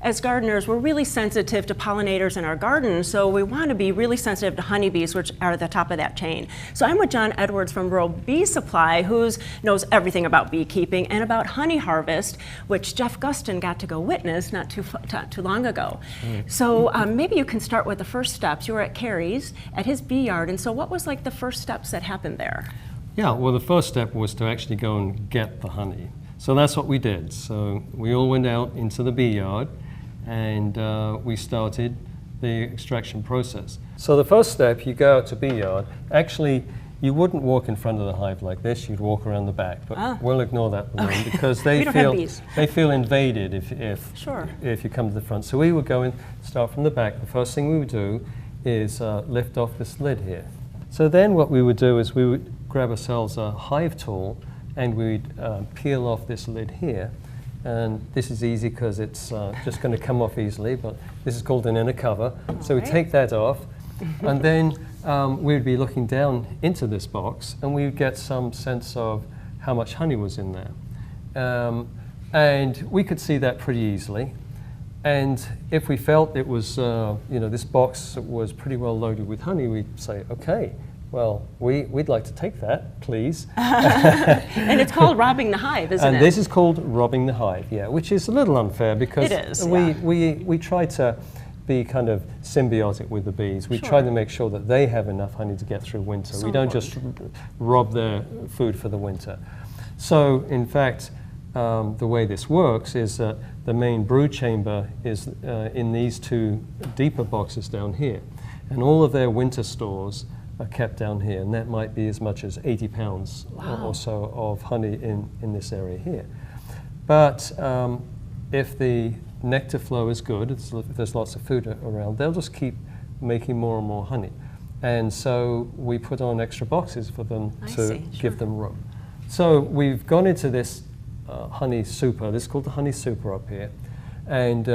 as gardeners, we're really sensitive to pollinators in our garden, so we want to be really sensitive to honeybees, which are at the top of that chain. So I'm with John Edwards from Rural Bee Supply, who knows everything about beekeeping and about honey harvest, which Jeff Guston got to go witness not too long ago. So maybe you can start with the first steps. You were at Carey's, at his bee yard, and so what was like the first steps that happened there? Yeah, well, the first step was to actually go and get the honey. So that's what we did. So we all went out into the bee yard and we started the extraction process. So the first step, you go out to bee yard. Actually, you wouldn't walk in front of the hive like this. You'd walk around the back, but we'll ignore that for the moment because they feel invaded if you come to the front. So we would go and start from the back. The first thing we would do is lift off this lid here. So then what we would do is we would grab ourselves a hive tool and we'd peel off this lid here. And this is easy because it's just going to come off easily, but this is called an inner cover. So we take that off, and then we'd be looking down into this box, and we would get some sense of how much honey was in there. And we could see that pretty easily. And if we felt it was, this box was pretty well loaded with honey, we'd say, okay, well, we'd like to take that, please. And it's called robbing the hive, isn't it? And this is called robbing the hive, yeah, which is a little unfair because we try to be kind of symbiotic with the bees. We try to make sure that they have enough honey to get through winter. We don't just rob their food for the winter. So, in fact, the way this works is that the main brood chamber is in these two deeper boxes down here. And all of their winter stores are kept down here, and that might be as much as 80 pounds or so of honey in this area here. But if the nectar flow is good, if there's lots of food around, they'll just keep making more and more honey. And so we put on extra boxes for them give them room. So we've gone into this honey super, this is called the honey super up here, and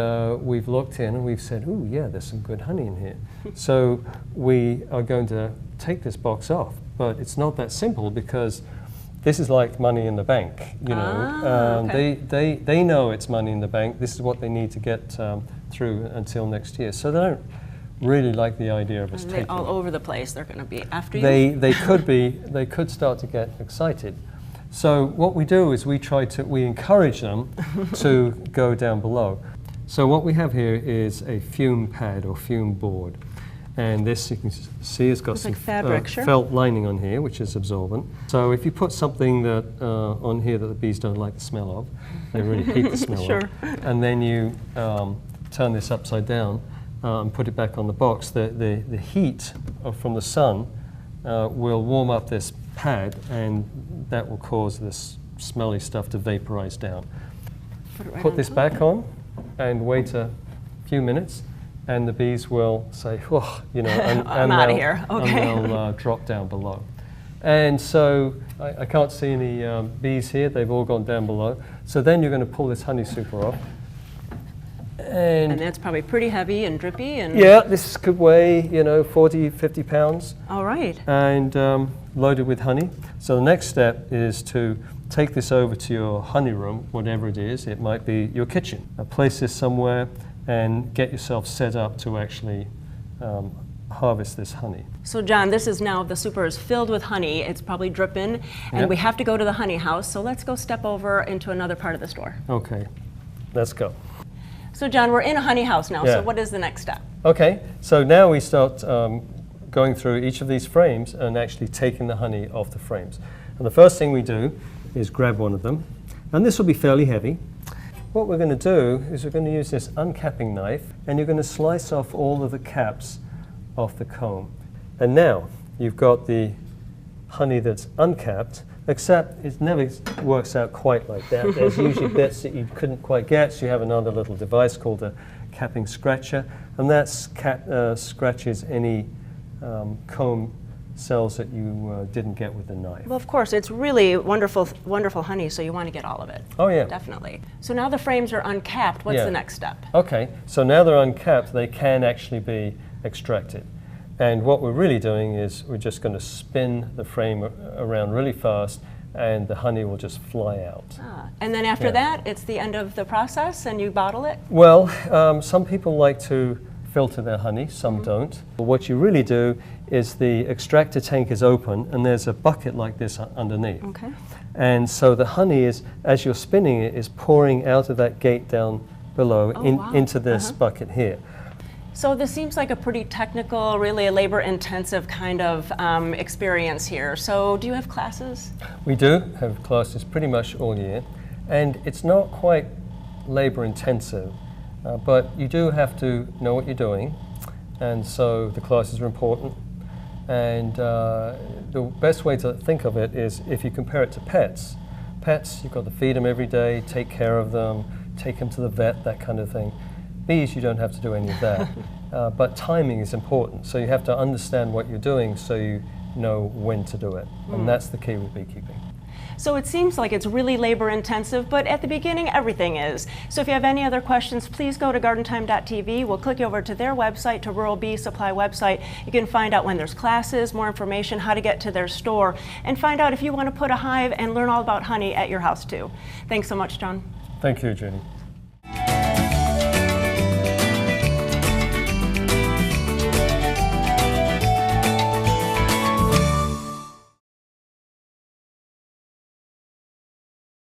we've looked in and we've said, ooh, yeah, there's some good honey in here. So we are going to take this box off, but it's not that simple because this is like money in the bank, you know. They know it's money in the bank. This is what they need to get through until next year. So they don't really like the idea of us taking it. All over the place. They're going to be after you. They could start to get excited. So what we do is we encourage them to go down below. So what we have here is a fume pad or fume board. And this, you can see, has got some felt lining on here, which is absorbent. So if you put something that on here that the bees don't like the smell of, they really hate the smell of, and then you turn this upside down and put it back on the box, the heat from the sun will warm up this pad, and that will cause this smelly stuff to vaporize down. Put this back on and wait a few minutes, and the bees will say, oh, you know, and I'm out of here. Okay. And they'll drop down below. And so I can't see any bees here. They've all gone down below. So then you're going to pull this honey super off. And that's probably pretty heavy and drippy. And yeah, this could weigh, 40, 50 pounds. All right. And loaded with honey. So the next step is to take this over to your honey room, whatever it is. It might be your kitchen. Place this somewhere and get yourself set up to actually harvest this honey. So John, this is now, the super is filled with honey. It's probably dripping, and we have to go to the honey house. So let's go step over into another part of the store. Okay, let's go. So John, we're in a honey house now, so what is the next step? Okay, so now we start going through each of these frames and actually taking the honey off the frames. And the first thing we do is grab one of them, and this will be fairly heavy. What we're going to do is we're going to use this uncapping knife, and you're going to slice off all of the caps off the comb. And now you've got the honey that's uncapped, except it never works out quite like that. There's usually bits that you couldn't quite get, so you have another little device called a capping scratcher, and that scratches any comb cells that you didn't get with the knife. Well, of course, it's really wonderful honey, so you want to get all of it. Oh, yeah. Definitely. So now the frames are uncapped. What's the next step? Okay, so now they're uncapped, they can actually be extracted. And what we're really doing is we're just going to spin the frame around really fast and the honey will just fly out. And then after that, it's the end of the process and you bottle it? Well, some people like to filter their honey, some don't. But what you really do is the extractor tank is open and there's a bucket like this underneath. Okay. And so the honey is, as you're spinning it, is pouring out of that gate down below into this bucket here. So this seems like a pretty technical, really a labor-intensive kind of experience here. So do you have classes? We do have classes pretty much all year. And it's not quite labor-intensive, but you do have to know what you're doing. And so the classes are important. And the best way to think of it is if you compare it to pets. Pets, you've got to feed them every day, take care of them, take them to the vet, that kind of thing. Bees, you don't have to do any of that. But timing is important. So you have to understand what you're doing so you know when to do it. And that's the key with beekeeping. So it seems like it's really labor intensive, but at the beginning, everything is. So if you have any other questions, please go to gardentime.tv. We'll click you over to their website, to Rural Bee Supply website. You can find out when there's classes, more information, how to get to their store, and find out if you want to put a hive and learn all about honey at your house too. Thanks so much, John. Thank you, Judy.